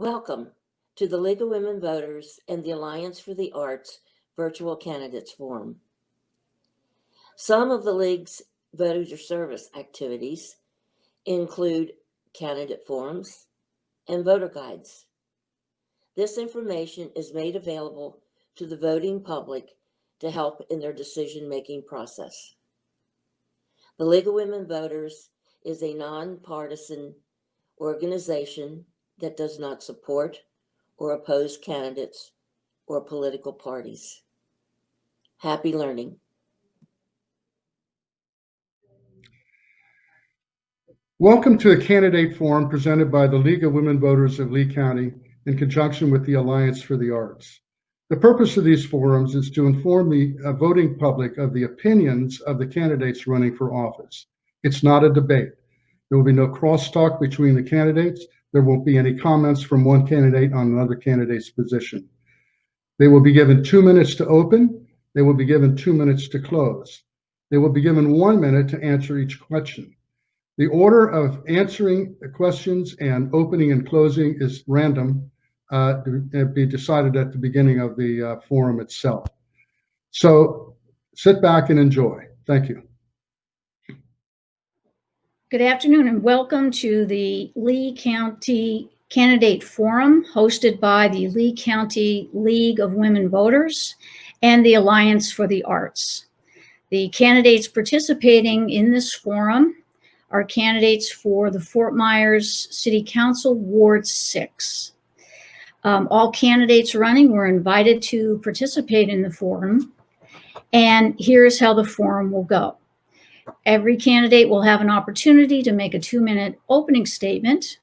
Welcome to the League of Women Voters and the Alliance for the Arts Virtual Candidates Forum. Some of the League's voter service activities include candidate forums and voter guides. This information is made available to the voting public to help in their decision-making process. The League of Women Voters is a nonpartisan organization that does not support or oppose candidates or political parties. Happy learning. Welcome to a candidate forum presented by the League of Women Voters of Lee County in conjunction with the Alliance for the Arts. The purpose of these forums is to inform the voting public of the opinions of the candidates running for office. It's not a debate. There will be no crosstalk between the candidates. There won't be any comments from one candidate on another candidate's position. They will be given 2 minutes to open. They will be given 2 minutes to close. They will be given 1 minute to answer each question. The order of answering the questions and opening and closing is random, to be decided at the beginning of the forum itself. So sit back and enjoy. Thank you. Good afternoon and welcome to the Lee County Candidate Forum hosted by the Lee County League of Women Voters and the Alliance for the Arts. The candidates participating in this forum are candidates for the Fort Myers City Council Ward 6. All candidates running were invited to participate in the forum, and here's how the forum will go. Every candidate will have an opportunity to make a 2-minute opening statement.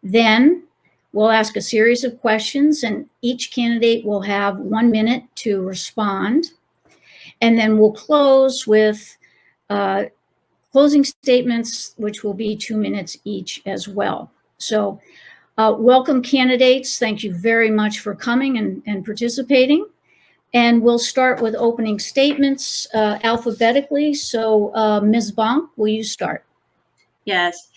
Then we'll ask a series of questions, and each candidate will have 1 minute to respond. And then we'll close with closing statements, which will be 2 minutes each as well. So welcome candidates. Thank you very much for coming and participating. And we'll start with opening statements alphabetically. So Ms. Bonk, will you start? Yes.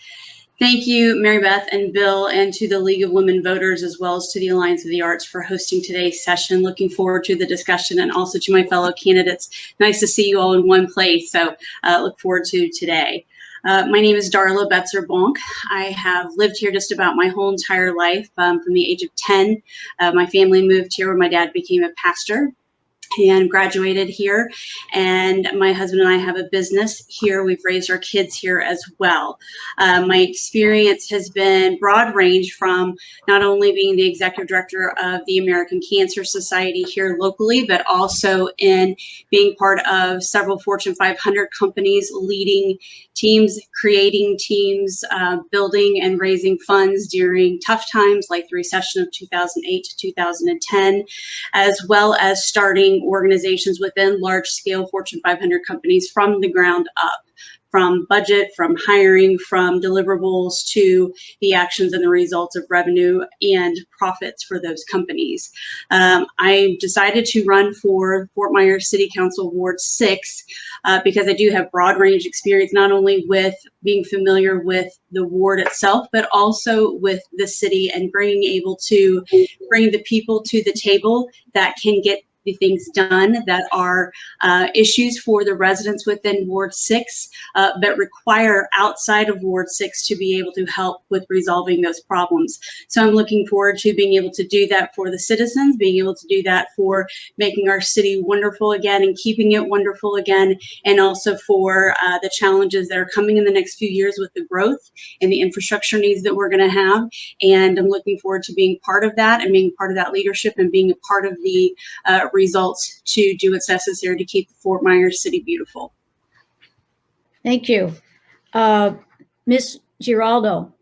Thank you, Mary Beth and Bill, and to the League of Women Voters, as well as to the Alliance of the Arts for hosting today's session. Looking forward to the discussion, and also to my fellow candidates. Nice to see you all in one place, so look forward to today. My name is Darla Betzer Bonk. I have lived here just about my whole entire life. From the age of 10, my family moved here where my dad became a pastor and graduated here, and my husband and I have a business here. We've raised our kids here as well. My experience has been broad range, from not only being the executive director of the American Cancer Society here locally, but also in being part of several Fortune 500 companies, leading teams, creating teams, building and raising funds during tough times like the recession of 2008 to 2010, as well as starting organizations within large-scale Fortune 500 companies from the ground up, from budget, from hiring, from deliverables to the actions and the results of revenue and profits for those companies. I decided to run for Fort Myers City Council Ward 6 because I do have broad range experience, not only with being familiar with the ward itself, but also with the city and being able to bring the people to the table that can get the things done that are issues for the residents within Ward 6, but require outside of Ward 6 to be able to help with resolving those problems. So I'm looking forward to being able to do that for the citizens, being able to do that for making our city wonderful again and keeping it wonderful again, and also for the challenges that are coming in the next few years with the growth and the infrastructure needs that we're going to have. And I'm looking forward to being part of that and being part of that leadership and being a part of the results to do what's necessary to keep Fort Myers City beautiful. Thank you. Ms. Giraldo.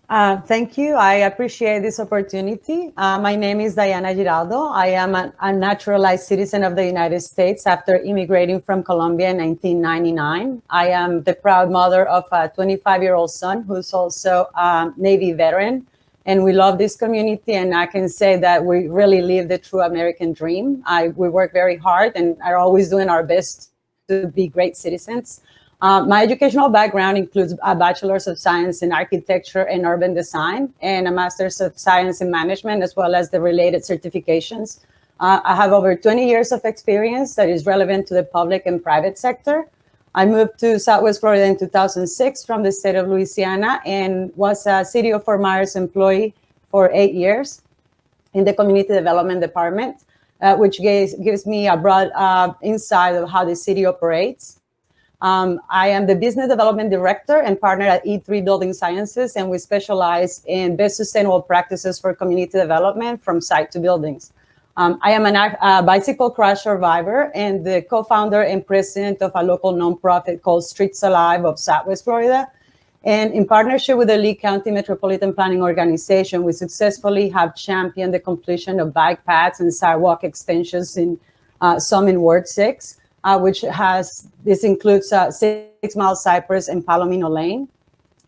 Thank you. I appreciate this opportunity. My name is Diana Giraldo. I am a naturalized citizen of the United States after immigrating from Colombia in 1999. I am the proud mother of a 25-year-old son who's also a Navy veteran. And we love this community, and I can say that we really live the true American dream. We work very hard and are always doing our best to be great citizens. My educational background includes a Bachelor's of Science in Architecture and Urban Design and a Master's of Science in Management, as well as the related certifications. I have over 20 years of experience that is relevant to the public and private sector. I moved to Southwest Florida in 2006 from the state of Louisiana and was a City of Fort Myers employee for 8 years in the Community Development Department, which gives me a broad insight of how the city operates. I am the Business Development Director and partner at E3 Building Sciences, and we specialize in best sustainable practices for community development from site to buildings. I am a bicycle crash survivor and the co-founder and president of a local nonprofit called Streets Alive of Southwest Florida. And in partnership with the Lee County Metropolitan Planning Organization, we successfully have championed the completion of bike paths and sidewalk extensions in some in Ward 6, this includes 6 Mile Cypress and Palomino Lane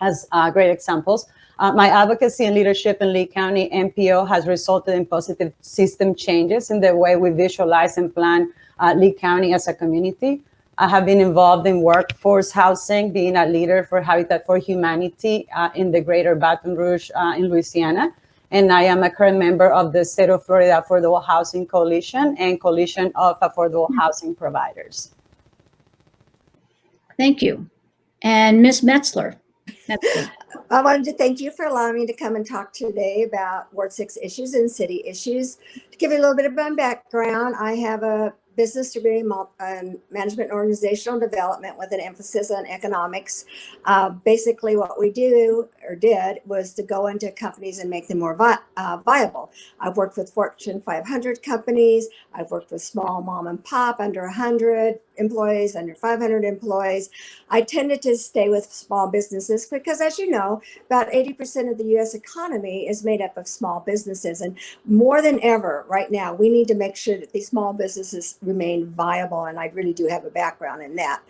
as great examples. My advocacy and leadership in Lee County MPO has resulted in positive system changes in the way we visualize and plan Lee County as a community. I have been involved in workforce housing, being a leader for Habitat for Humanity in the greater Baton Rouge in Louisiana. And I am a current member of the State of Florida Affordable Housing Coalition and Coalition of Affordable Housing Providers. Thank you. And Ms. Metzler. I wanted to thank you for allowing me to come and talk today about Ward 6 issues and city issues. To give you a little bit of my background, I have a business degree in management and organizational development with an emphasis on economics. Basically, what we did was to go into companies and make them more viable. I've worked with Fortune 500 companies. I've worked with small mom and pop, under 100 employees, under 500 employees. I tended to stay with small businesses because, as you know, about 80% of the U.S. economy is made up of small businesses. And more than ever right now, we need to make sure that these small businesses remain viable. And I really do have a background in that.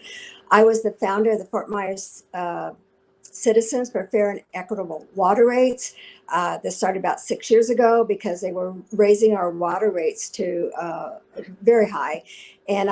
I was the founder of the Fort Myers Citizens for Fair and Equitable Water Rates. This started about 6 years ago because they were raising our water rates to very high. And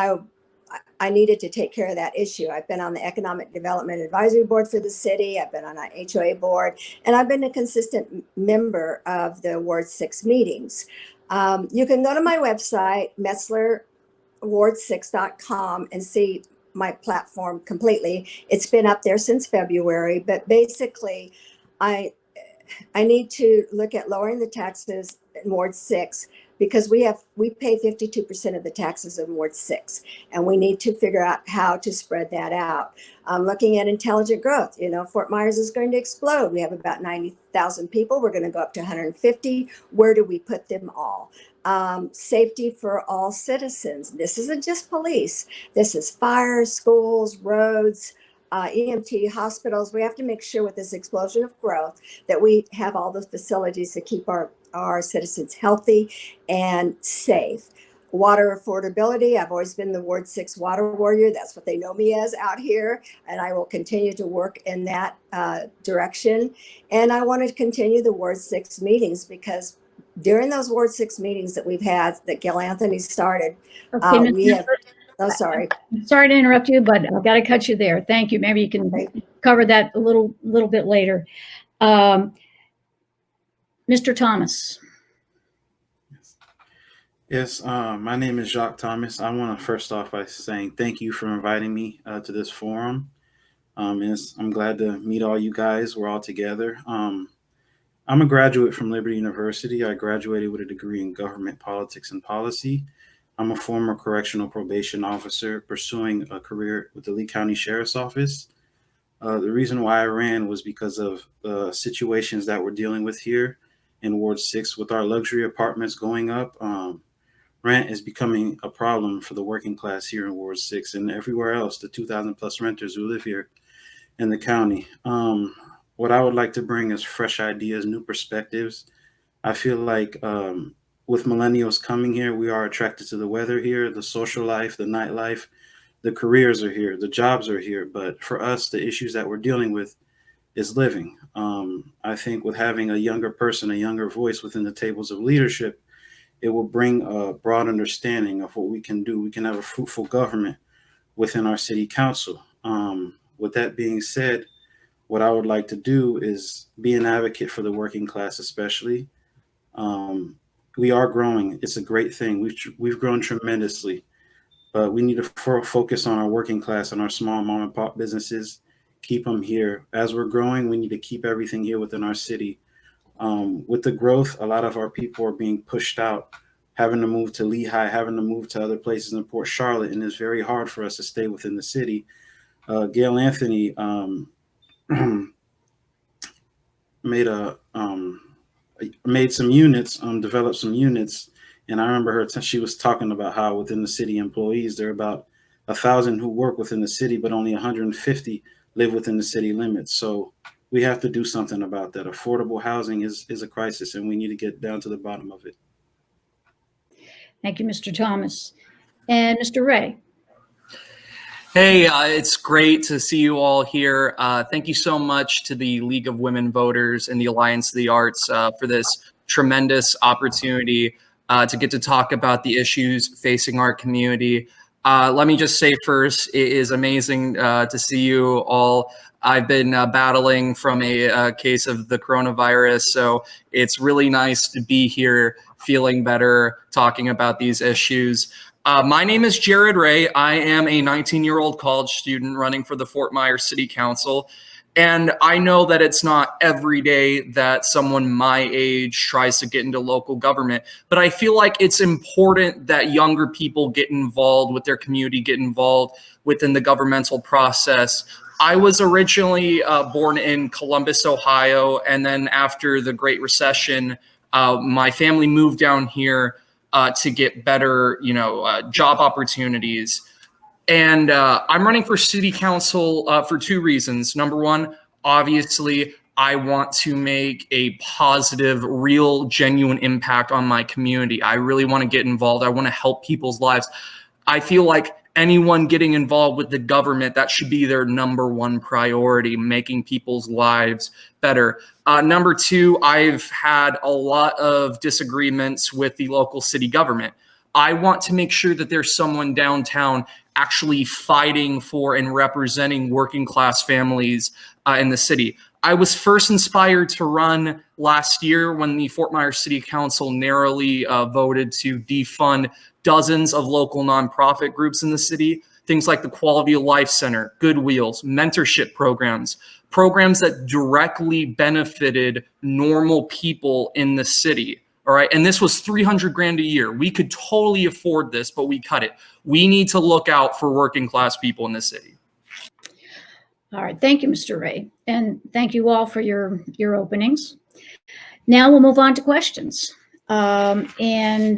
I needed to take care of that issue. I've been on the Economic Development Advisory Board for the city. I've been on an HOA board, and I've been a consistent member of the Ward 6 meetings. You can go to my website, metzlerward6.com, and see my platform completely. It's been up there since February, but basically I need to look at lowering the taxes in Ward 6 because we pay 52% of the taxes in Ward 6, and we need to figure out how to spread that out. Looking at intelligent growth, Fort Myers is going to explode. We have about 90,000 people. We're going to go up to 150. Where do we put them all? Safety for all citizens. This isn't just police. This is fire, schools, roads, EMT, hospitals. We have to make sure with this explosion of growth that we have all those facilities to keep our citizens healthy and safe. Water affordability. I've always been the Ward 6 water warrior. That's what they know me as out here. And I will continue to work in that direction. And I want to continue the Ward 6 meetings because during those Ward 6 meetings that we've had, that Gil Anthony started, we have... Oh, sorry. Sorry to interrupt you, but I've got to cut you there. Thank you. Maybe you can cover that a little bit later. Mr. Thomas. Yes, my name is Jacques Thomas. I want to first off by saying thank you for inviting me to this forum. I'm glad to meet all you guys. We're all together. I'm a graduate from Liberty University. I graduated with a degree in government politics and policy. I'm a former correctional probation officer pursuing a career with the Lee County Sheriff's Office. The reason why I ran was because of the situations that we're dealing with here in Ward 6 with our luxury apartments going up. Rent is becoming a problem for the working class here in Ward 6 and everywhere else, the 2,000 plus renters who live here in the county. What I would like to bring is fresh ideas, new perspectives. I feel like with millennials coming here, we are attracted to the weather here, the social life, the nightlife, the careers are here, the jobs are here. But for us, the issues that we're dealing with is living. I think with having a younger person, a younger voice within the tables of leadership, it will bring a broad understanding of what we can do. We can have a fruitful government within our city council. With that being said, what I would like to do is be an advocate for the working class, especially. We are growing. It's a great thing. We've grown tremendously, but we need to focus on our working class and our small mom and pop businesses. Keep them here. As we're growing, we need to keep everything here within our city. With the growth, a lot of our people are being pushed out, having to move to Lehigh, having to move to other places in Port Charlotte, and it's very hard for us to stay within the city. Gail Anthony made some units, developed some units, and I remember her. She was talking about how within the city employees, there are about 1,000 who work within the city, but only 150 live within the city limits. So we have to do something about that. Affordable housing is a crisis, and we need to get down to the bottom of it. Thank you, Mr. Thomas. And Mr. Ray. Hey, it's great to see you all here. Thank you so much to the League of Women Voters and the Alliance of the Arts for this tremendous opportunity to get to talk about the issues facing our community. Let me just say first, it is amazing to see you all. I've been battling from a case of the coronavirus, so it's really nice to be here, feeling better, talking about these issues. My name is Jared Ray. I am a 19-year-old college student running for the Fort Myers City Council. And I know that it's not every day that someone my age tries to get into local government, but I feel like it's important that younger people get involved with their community, get involved within the governmental process. I was originally born in Columbus, Ohio, and then after the Great Recession, my family moved down here to get better, job opportunities. And I'm running for city council for two reasons. Number one, obviously, I want to make a positive, real, genuine impact on my community. I really want to get involved. I want to help people's lives. I feel like anyone getting involved with the government, that should be their number one priority, making people's lives better. Number two, I've had a lot of disagreements with the local city government. I want to make sure that there's someone downtown actually fighting for and representing working class families in the city. I was first inspired to run last year when the Fort Myers City Council narrowly voted to defund dozens of local nonprofit groups in the city, things like the Quality of Life Center, Goodwheels, mentorship programs that directly benefited normal people in the city. All right. And this was $300,000 a year. We could totally afford this, but we cut it. We need to look out for working class people in the city. All right. Thank you, Mr. Ray. And thank you all for your openings. Now we'll move on to questions. I'm going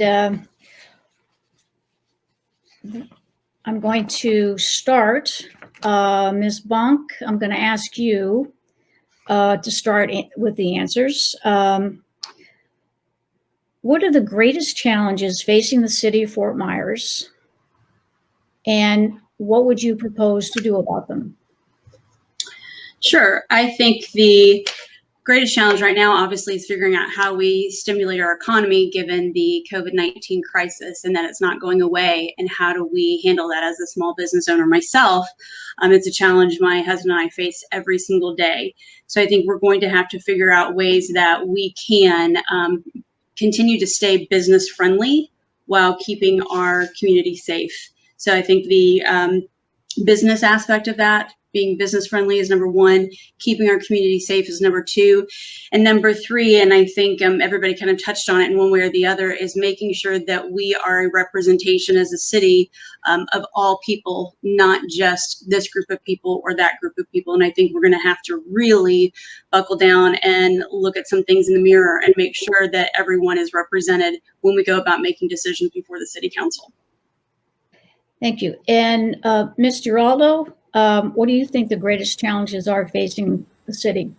to start. Ms. Bonk, I'm going to ask you to start with the answers. What are the greatest challenges facing the city of Fort Myers, and what would you propose to do about them? Sure. I think the greatest challenge right now, obviously, is figuring out how we stimulate our economy given the COVID-19 crisis and that it's not going away. And how do we handle that as a small business owner myself? It's a challenge my husband and I face every single day. So I think we're going to have to figure out ways that we can continue to stay business friendly while keeping our community safe. So I think the business aspect of that, being business friendly, is number one. Keeping our community safe is number two. And number three, and I think everybody kind of touched on it in one way or the other, is making sure that we are a representation as a city of all people, not just this group of people or that group of people. And I think we're going to have to really buckle down and look at some things in the mirror and make sure that everyone is represented when we go about making decisions before the city council. Thank you. And Ms. Giraldo, what do you think the greatest challenges are facing the city?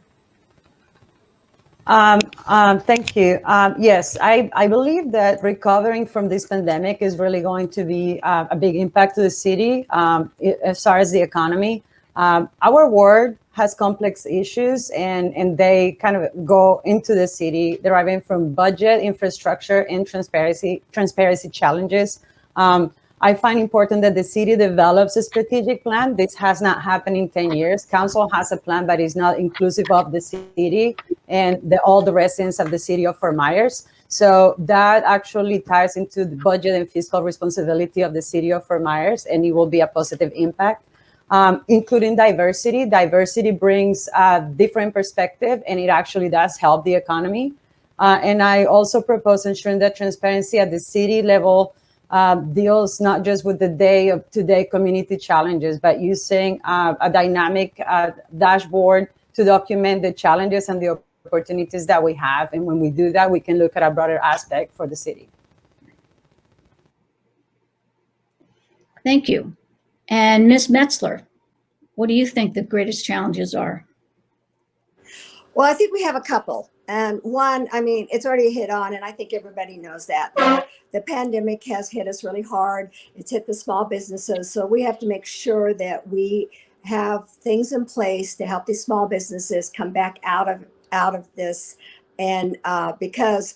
Thank you. Yes, I believe that recovering from this pandemic is really going to be a big impact to the city as far as the economy. Our ward has complex issues and they kind of go into the city deriving from budget, infrastructure, and transparency challenges. I find important that the city develops a strategic plan. This has not happened in 10 years. Council has a plan, but it's not inclusive of the city and all the residents of the city of Fort Myers. So that actually ties into the budget and fiscal responsibility of the city of Fort Myers, and it will be a positive impact. Including diversity. Diversity brings a different perspective, and it actually does help the economy. And I also propose ensuring that transparency at the city level deals not just with the day-to-day community challenges, but using a dynamic dashboard to document the challenges and the opportunities that we have. And when we do that, we can look at a broader aspect for the city. Thank you. And Ms. Metzler, what do you think the greatest challenges are? Well, I think we have a couple. And one, I mean, it's already hit on, and I think everybody knows that. The pandemic has hit us really hard. It's hit the small businesses. So we have to make sure that we have things in place to help these small businesses come back out of this. And because,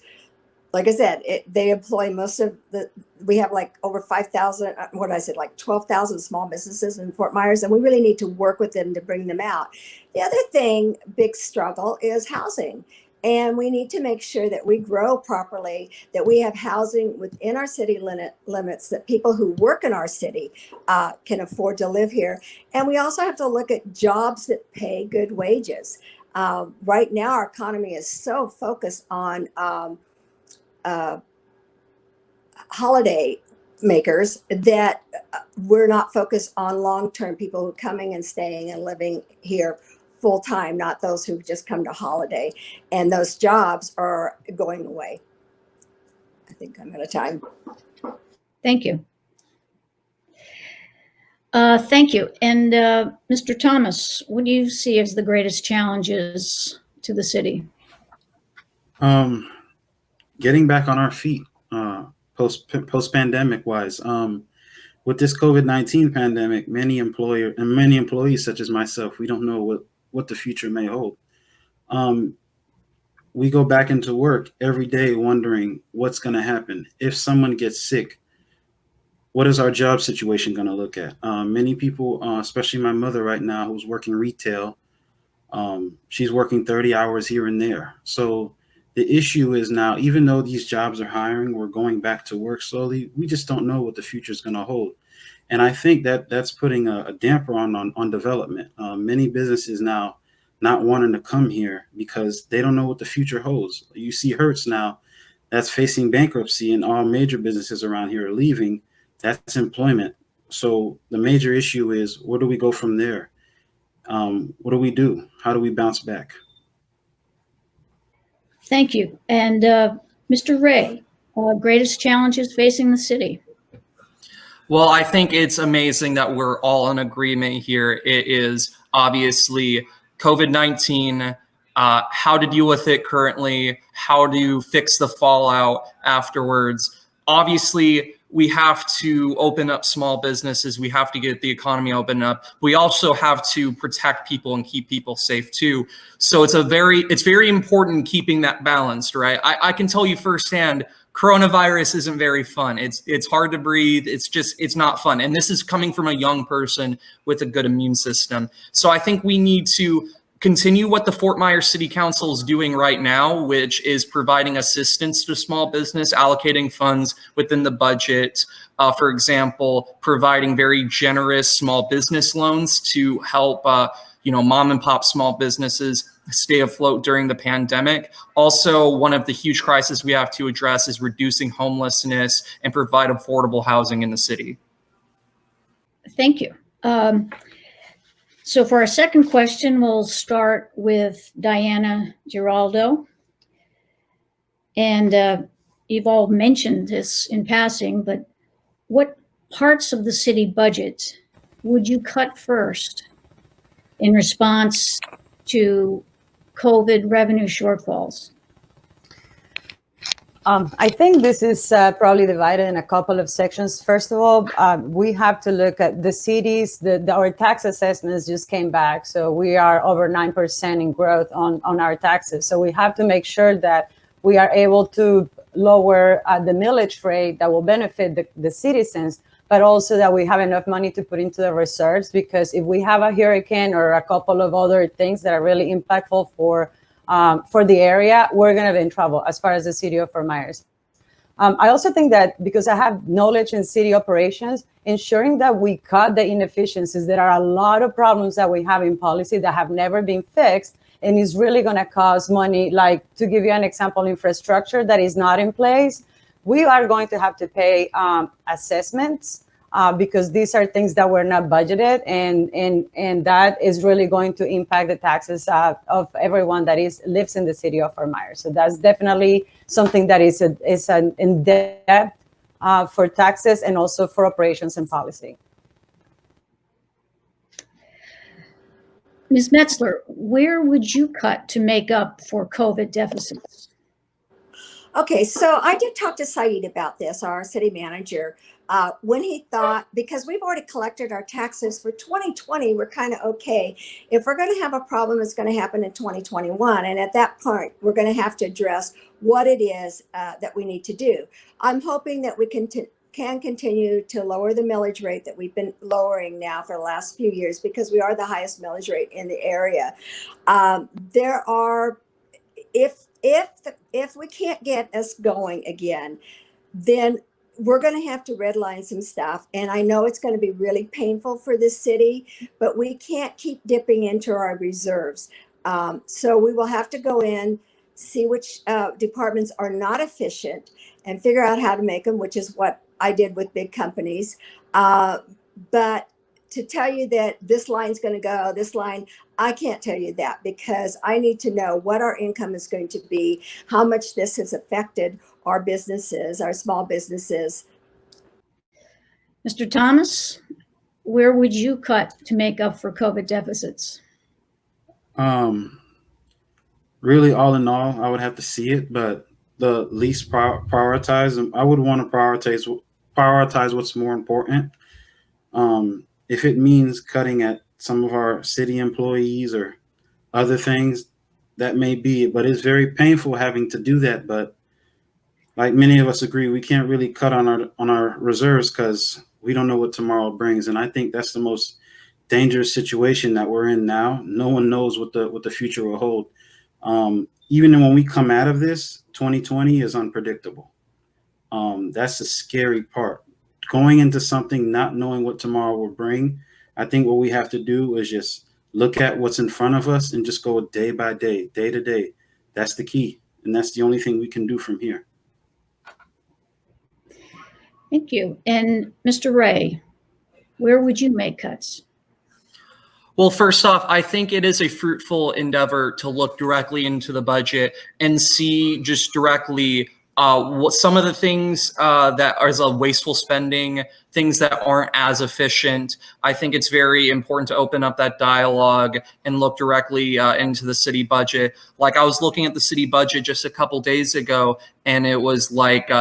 like I said, they employ most of we have like over 5,000, what I said, like 12,000 small businesses in Fort Myers, and we really need to work with them to bring them out. The other thing, big struggle, is housing. And we need to make sure that we grow properly, that we have housing within our city limits, that people who work in our city can afford to live here. And we also have to look at jobs that pay good wages. Right now, our economy is so focused on holiday makers that we're not focused on long-term people who are coming and staying and living here full-time, not those who just come to holiday. And those jobs are going away. I think I'm out of time. Thank you. Thank you. And Mr. Thomas, what do you see as the greatest challenges to the city? Getting back on our feet, post-pandemic wise. With this COVID-19 pandemic, many employees such as myself, we don't know what the future may hold. We go back into work every day wondering what's going to happen. If someone gets sick, what is our job situation going to look at? Many people, especially my mother right now, who's working retail, she's working 30 hours here and there. So the issue is now, even though these jobs are hiring, we're going back to work slowly. We just don't know what the future is going to hold. And I think that's putting a damper on development. Many businesses now not wanting to come here because they don't know what the future holds. You see Hertz now that's facing bankruptcy, and all major businesses around here are leaving. That's employment. So the major issue is, where do we go from there? What do we do? How do we bounce back? Thank you. And Mr. Ray, greatest challenges facing the city? Well, I think it's amazing that we're all in agreement here. It is obviously COVID-19, how to deal with it currently, how to fix the fallout afterwards. Obviously, we have to open up small businesses. We have to get the economy open up. We also have to protect people and keep people safe too. So it's very important keeping that balanced, right? I can tell you firsthand, coronavirus isn't very fun. It's hard to breathe. It's not fun. And this is coming from a young person with a good immune system. So I think we need to continue what the Fort Myers City Council is doing right now, which is providing assistance to small business, allocating funds within the budget. For example, providing very generous small business loans to help mom and pop small businesses stay afloat during the pandemic. Also, one of the huge crises we have to address is reducing homelessness and provide affordable housing in the city. Thank you. So for our second question, we'll start with Diana Giraldo. And you've all mentioned this in passing, but what parts of the city budget would you cut first in response to COVID revenue shortfalls? I think this is probably divided in a couple of sections. First of all, we have to look at the cities. Our tax assessments just came back, so we are over 9% in growth on our taxes. So we have to make sure that we are able to lower the millage rate that will benefit the citizens, but also that we have enough money to put into the reserves, because if we have a hurricane or a couple of other things that are really impactful for the area, we're going to be in trouble as far as the city of Fort Myers. I also think that because I have knowledge in city operations, ensuring that we cut the inefficiencies, there are a lot of problems that we have in policy that have never been fixed, and is really going to cost money. Like, to give you an example, infrastructure that is not in place, we are going to have to pay assessments because these are things that were not budgeted, and that is really going to impact the taxes of everyone that lives in the city of Fort Myers. So that's definitely something that is an in-depth for taxes and also for operations and policy. Ms. Metzler, where would you cut to make up for COVID deficits? Okay, so I did talk to Saeed about this, our city manager, when he thought, because we've already collected our taxes for 2020, we're kind of okay. If we're going to have a problem, it's going to happen in 2021. And at that point, we're going to have to address what it is that we need to do. I'm hoping that we can continue to lower the millage rate that we've been lowering now for the last few years, because we are the highest millage rate in the area. There are, if we can't get us going again, then we're going to have to redline some stuff. And I know it's going to be really painful for the city, but we can't keep dipping into our reserves. So we will have to go in, see which departments are not efficient, and figure out how to make them, which is what I did with big companies. But to tell you that this line's going to go, this line, I can't tell you that, because I need to know what our income is going to be, how much this has affected our businesses, our small businesses. Mr. Thomas, where would you cut to make up for COVID deficits? Really, all in all, I would have to see it, but the least prioritize, I would want to prioritize what's more important. If it means cutting at some of our city employees or other things, that may be it, but it's very painful having to do that. But like many of us agree, we can't really cut on our reserves because we don't know what tomorrow brings. And I think that's the most dangerous situation that we're in now. No one knows what the future will hold. Even when we come out of this, 2020 is unpredictable. That's the scary part. Going into something, not knowing what tomorrow will bring. I think what we have to do is just look at what's in front of us and just go day by day, day to day. That's the key. And that's the only thing we can do from here. Thank you. And Mr. Ray, where would you make cuts? Well, first off, I think it is a fruitful endeavor to look directly into the budget and see just directly what some of the things that are as a wasteful spending, things that aren't as efficient. I think it's very important to open up that dialogue and look directly into the city budget. Like, I was looking at the city budget just a couple days ago, and it was like,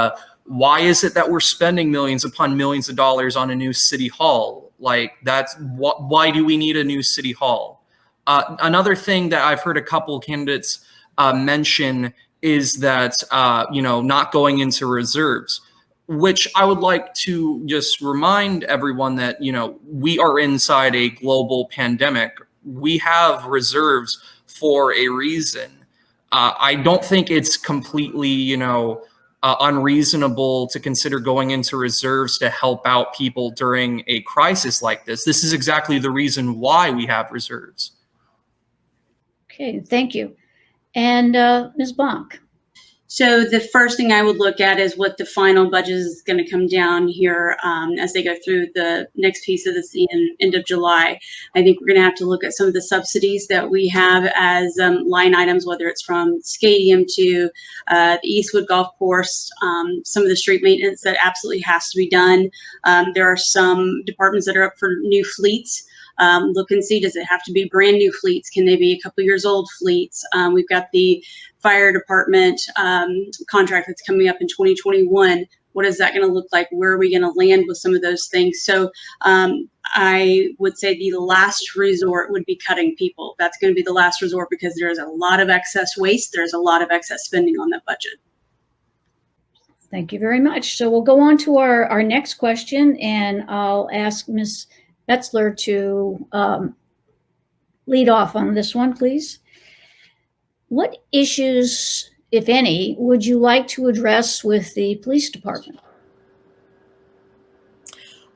why is it that we're spending millions upon millions of dollars on a new city hall? Like, why do we need a new city hall? Another thing that I've heard a couple of candidates mention is that, not going into reserves, which I would like to just remind everyone that, we are inside a global pandemic. We have reserves for a reason. I don't think it's completely, unreasonable to consider going into reserves to help out people during a crisis like this. This is exactly the reason why we have reserves. Okay, thank you. And Ms. Bonk. So the first thing I would look at is what the final budget is going to come down here as they go through the next piece of this end of July. I think we're going to have to look at some of the subsidies that we have as line items, whether it's from Stadium to the Eastwood Golf Course, some of the street maintenance that absolutely has to be done. There are some departments that are up for new fleets. Look and see, does it have to be brand new fleets? Can they be a couple years old fleets? We've got the fire department contract that's coming up in 2021. What is that going to look like? Where are we going to land with some of those things? So I would say the last resort would be cutting people. That's going to be the last resort because there's a lot of excess waste. There's a lot of excess spending on that budget. Thank you very much. So we'll go on to our next question, and I'll ask Ms. Betzler to lead off on this one, please. What issues, if any, would you like to address with the police department?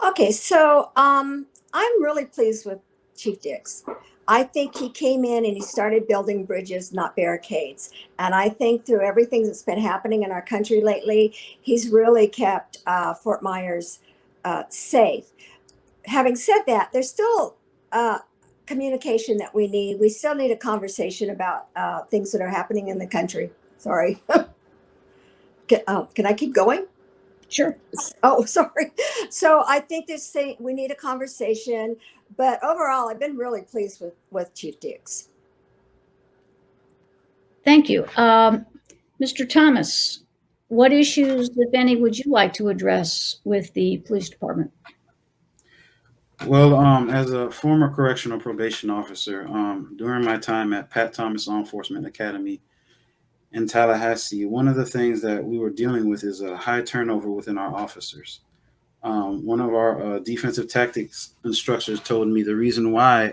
Okay, so I'm really pleased with Chief Dix. I think he came in and he started building bridges, not barricades. And I think through everything that's been happening in our country lately, he's really kept Fort Myers safe. Having said that, there's still communication that we need. We still need a conversation about things that are happening in the country. Sorry. Can I keep going? Sure. Oh, sorry. So I think we need a conversation, but overall, I've been really pleased with Chief Dix. Thank you. Mr. Thomas, what issues, if any, would you like to address with the police department? Well, as a former correctional probation officer, during my time at Pat Thomas Law Enforcement Academy in Tallahassee, one of the things that we were dealing with is a high turnover within our officers. One of our defensive tactics instructors told me the reason why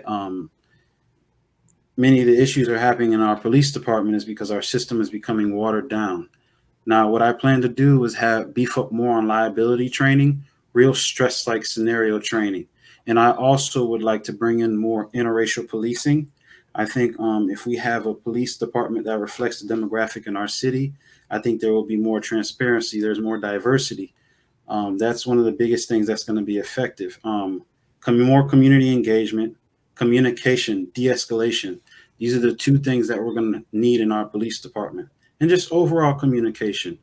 many of the issues are happening in our police department is because our system is becoming watered down. Now, what I plan to do is beef up more on liability training, real stress-like scenario training. And I also would like to bring in more interracial policing. I think if we have a police department that reflects the demographic in our city, I think there will be more transparency. There's more diversity. That's one of the biggest things that's going to be effective. More community engagement, communication, de-escalation. These are the two things that we're going to need in our police department. And just overall communication.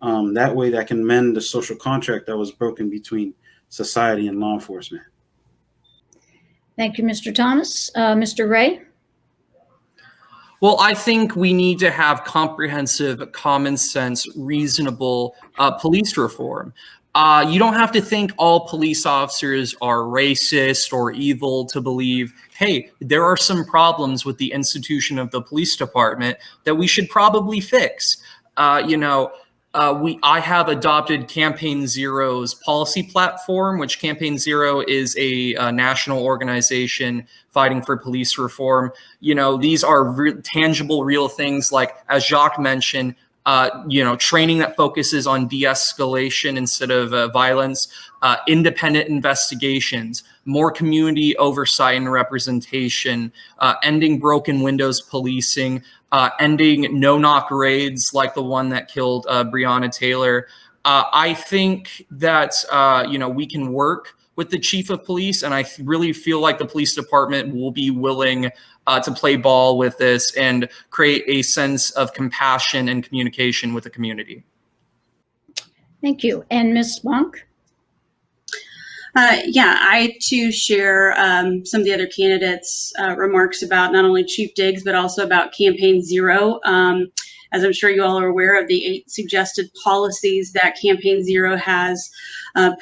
That way that can mend the social contract that was broken between society and law enforcement. Thank you, Mr. Thomas. Mr. Ray? Well, I think we need to have comprehensive, common sense, reasonable police reform. You don't have to think all police officers are racist or evil to believe, hey, there are some problems with the institution of the police department that we should probably fix. I have adopted Campaign Zero's policy platform, which Campaign Zero is a national organization fighting for police reform. These are tangible, real things like, as Jacques mentioned, training that focuses on de-escalation instead of violence, independent investigations, more community oversight and representation, ending broken windows policing, ending no-knock raids like the one that killed Breonna Taylor. I think that, we can work with the chief of police, and I really feel like the police department will be willing to play ball with this and create a sense of compassion and communication with the community. Thank you. And Ms. Monk? I too share some of the other candidates' remarks about not only Chief Diggs, but also about Campaign Zero. As I'm sure you all are aware of the 8 suggested policies that Campaign Zero has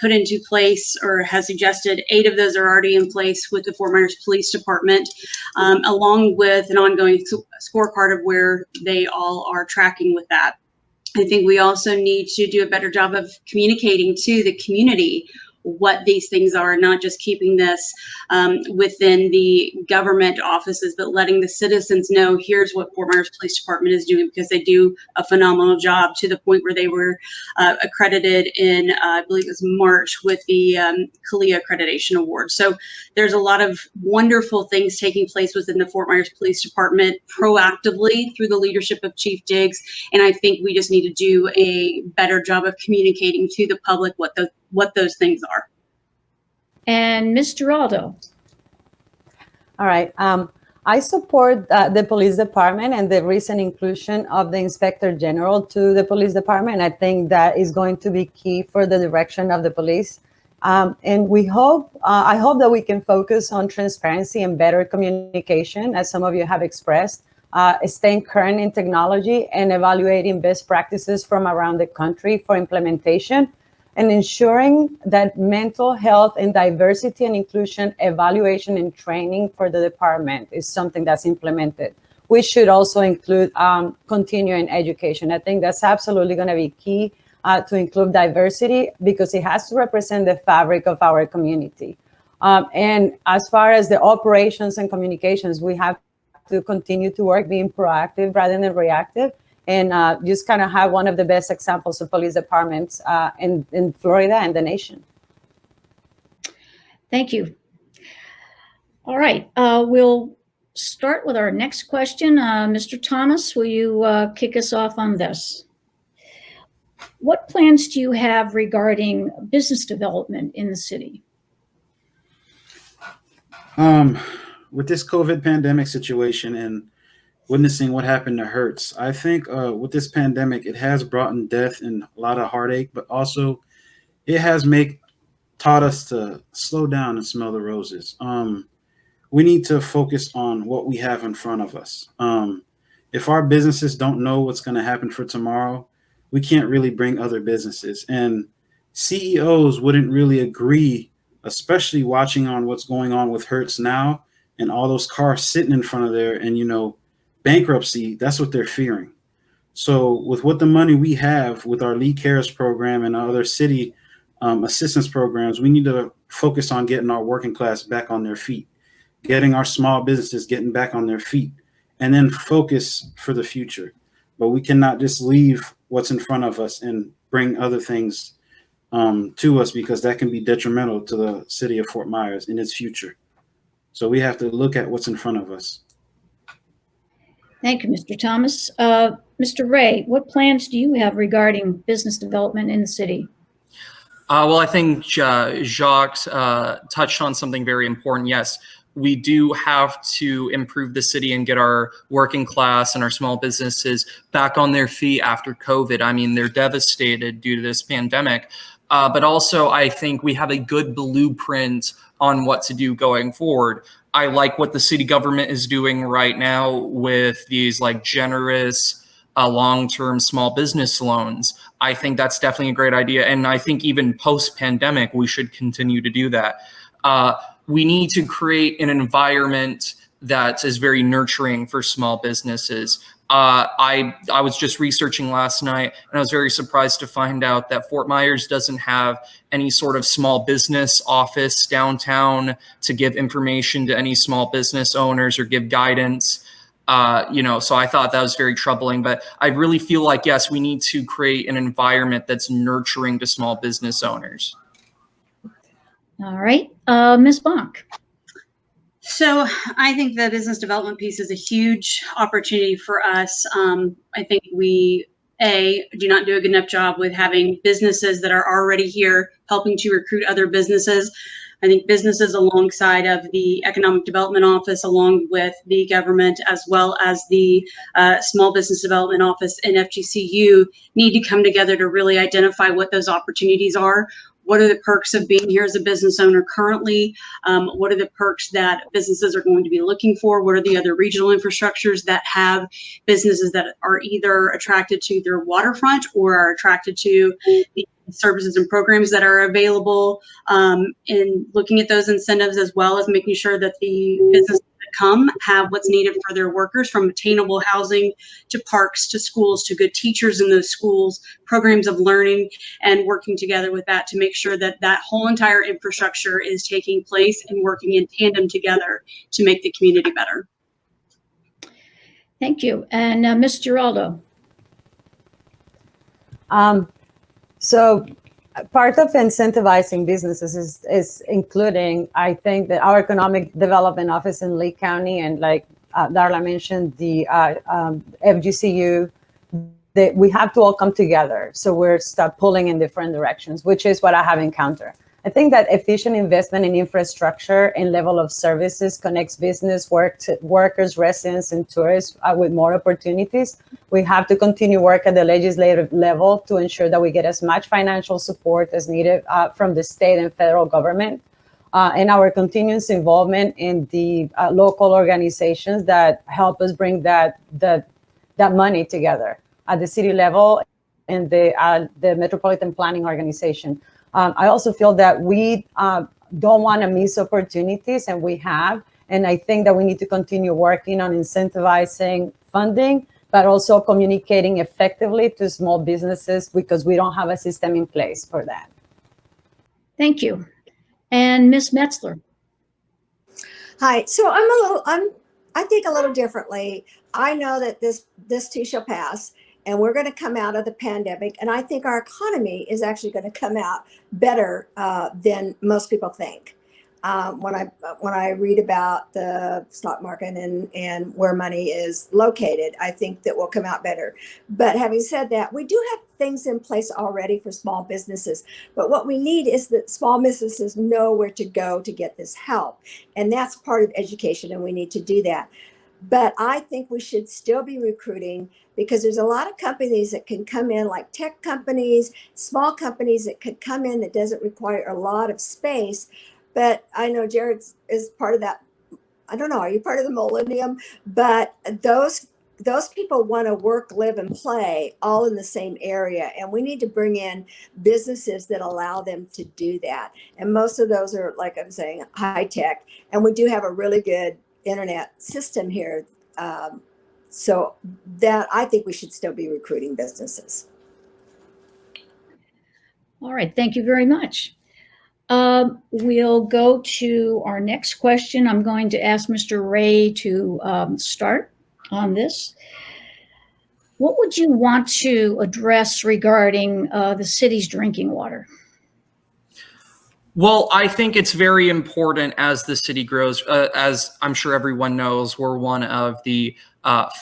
put into place, or has suggested. 8 of those are already in place with the Fort Myers Police Department, along with an ongoing scorecard of where they all are tracking with that. I think we also need to do a better job of communicating to the community what these things are, not just keeping this within the government offices, but letting the citizens know, here's what Fort Myers Police Department is doing, because they do a phenomenal job, to the point where they were accredited in, I believe it was March, with the CALIA Accreditation Award. So there's a lot of wonderful things taking place within the Fort Myers Police Department proactively through the leadership of Chief Diggs. And I think we just need to do a better job of communicating to the public what those things are. And Ms. Giraldo? All right. I support the police department and the recent inclusion of the Inspector General to the police department. I think that is going to be key for the direction of the police. And I hope that we can focus on transparency and better communication, as some of you have expressed, staying current in technology and evaluating best practices from around the country for implementation, and ensuring that mental health and diversity and inclusion evaluation and training for the department is something that's implemented. We should also include continuing education. I think that's absolutely going to be key to include diversity because it has to represent the fabric of our community. And as far as the operations and communications, we have to continue to work being proactive rather than reactive, and just kind of have one of the best examples of police departments in Florida and the nation. Thank you. All right, we'll start with our next question. Mr. Thomas, will you kick us off on this? What plans do you have regarding business development in the city? With this COVID pandemic situation and witnessing what happened to Hertz, I think with this pandemic, it has brought in death and a lot of heartache, but also it has taught us to slow down and smell the roses. We need to focus on what we have in front of us. If our businesses don't know what's going to happen for tomorrow, we can't really bring other businesses. And CEOs wouldn't really agree, especially watching on what's going on with Hertz now and all those cars sitting in front of there and, bankruptcy, that's what they're fearing. So with what the money we have with our Lee Cares program and other city assistance programs, we need to focus on getting our working class back on their feet, getting our small businesses getting back on their feet, and then focus for the future. But we cannot just leave what's in front of us and bring other things to us, because that can be detrimental to the city of Fort Myers in its future. So we have to look at what's in front of us. Thank you, Mr. Thomas. Mr. Ray, what plans do you have regarding business development in the city? Well, I think Jacques touched on something very important. Yes, we do have to improve the city and get our working class and our small businesses back on their feet after COVID. I mean, they're devastated due to this pandemic. But also, I think we have a good blueprint on what to do going forward. I like what the city government is doing right now with these generous long-term small business loans. I think that's definitely a great idea. And I think even post-pandemic, we should continue to do that. We need to create an environment that is very nurturing for small businesses. I was just researching last night, and I was very surprised to find out that Fort Myers doesn't have any sort of small business office downtown to give information to any small business owners or give guidance. So I thought that was very troubling, but I really feel like, yes, we need to create an environment that's nurturing to small business owners. All right, Ms. Bonk. So I think the business development piece is a huge opportunity for us. I think we, do not do a good enough job with having businesses that are already here helping to recruit other businesses. I think businesses alongside of the Economic Development Office, along with the government, as well as the Small Business Development Office and FGCU, need to come together to really identify what those opportunities are. What are the perks of being here as a business owner currently? What are the perks that businesses are going to be looking for? What are the other regional infrastructures that have businesses that are either attracted to their waterfront or are attracted to the services and programs that are available, in looking at those incentives, as well as making sure that the businesses that come have what's needed for their workers, from attainable housing to parks to schools to good teachers in those schools, programs of learning, and working together with that to make sure that that whole entire infrastructure is taking place and working in tandem together to make the community better. Thank you. And Ms. Giraldo. So part of incentivizing businesses is including, I think, that our Economic Development Office in Lee County, and like Darla mentioned, the FGCU, that we have to all come together. So we're start pulling in different directions, which is what I have encountered. I think that efficient investment in infrastructure and level of services connects business, workers, residents, and tourists with more opportunities. We have to continue work at the legislative level to ensure that we get as much financial support as needed from the state and federal government, and our continuous involvement in the local organizations that help us bring that money together at the city level and the Metropolitan Planning Organization. I also feel that we don't want to miss opportunities, and we have. And I think that we need to continue working on incentivizing funding, but also communicating effectively to small businesses because we don't have a system in place for that. Thank you. And Ms. Metzler. Hi. So I think a little differently. I know that this too shall pass, and we're going to come out of the pandemic. And I think our economy is actually going to come out better than most people think. When I read about the stock market and where money is located, I think that we'll come out better. But having said that, we do have things in place already for small businesses. But what we need is that small businesses know where to go to get this help. And that's part of education, and we need to do that. But I think we should still be recruiting, because there's a lot of companies that can come in, like tech companies, small companies that could come in that doesn't require a lot of space. But I know Jared is part of that. I don't know, are you part of the millennium? But those people want to work, live, and play all in the same area. And we need to bring in businesses that allow them to do that. And most of those are, like I'm saying, high tech. And we do have a really good internet system here. So that I think we should still be recruiting businesses. All right, thank you very much. We'll go to our next question. I'm going to ask Mr. Ray to start on this. What would you want to address regarding the city's drinking water? Well, I think it's very important as the city grows. As I'm sure everyone knows, we're one of the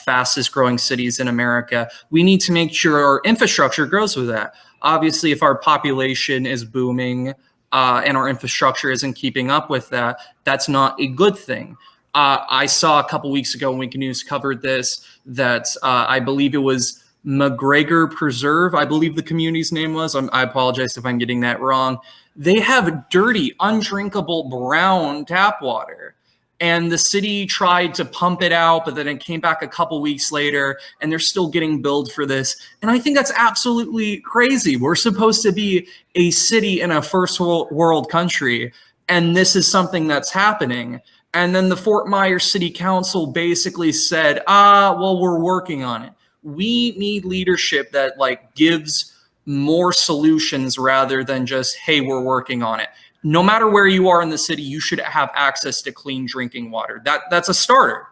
fastest growing cities in America. We need to make sure our infrastructure grows with that. Obviously, if our population is booming and our infrastructure isn't keeping up with that, that's not a good thing. I saw a couple weeks ago when Weekend News covered this, that I believe it was McGregor Preserve, I believe the community's name was. I apologize if I'm getting that wrong. They have dirty, undrinkable brown tap water. And the city tried to pump it out, but then it came back a couple weeks later, and they're still getting billed for this. And I think that's absolutely crazy. We're supposed to be a city in a first world country, and this is something that's happening. And then the Fort Myers City Council basically said, well, we're working on it. We need leadership that gives more solutions rather than just, hey, we're working on it. No matter where you are in the city, you should have access to clean drinking water. That's a starter.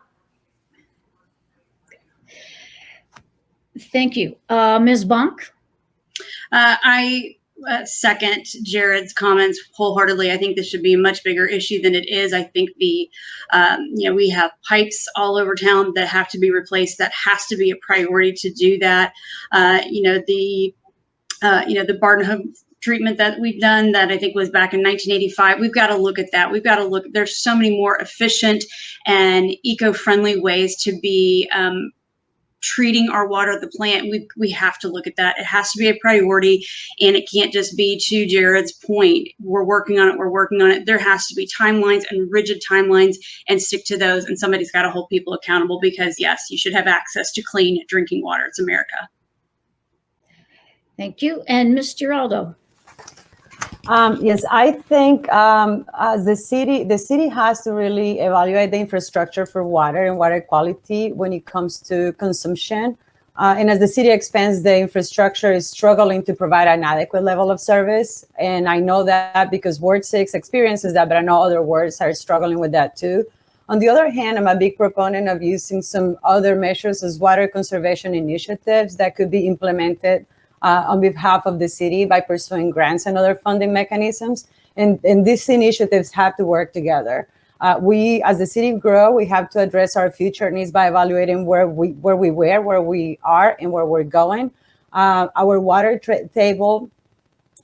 Thank you. Ms. Bonk? I second Jared's comments wholeheartedly. I think this should be a much bigger issue than it is. I think we have pipes all over town that have to be replaced. That has to be a priority to do that. The Barton Home treatment that we've done that I think was back in 1985. We've got to look at that. We've got to look. There's so many more efficient and eco-friendly ways to be treating our water at the plant. We have to look at that. It has to be a priority, and it can't just be, to Jared's point, we're working on it. There has to be timelines and rigid timelines, and stick to those. And somebody's got to hold people accountable, because yes, you should have access to clean drinking water. It's America. Thank you. And Ms. Giraldo? Yes, I think as the city has to really evaluate the infrastructure for water and water quality when it comes to consumption. And as the city expands, the infrastructure is struggling to provide an adequate level of service. And I know that because Ward 6 experiences that, but I know other wards are struggling with that too. On the other hand, I'm a big proponent of using some other measures as water conservation initiatives that could be implemented on behalf of the city by pursuing grants and other funding mechanisms. And these initiatives have to work together. We, as the city grow, we have to address our future needs by evaluating where we are, and where we're going. Our water table,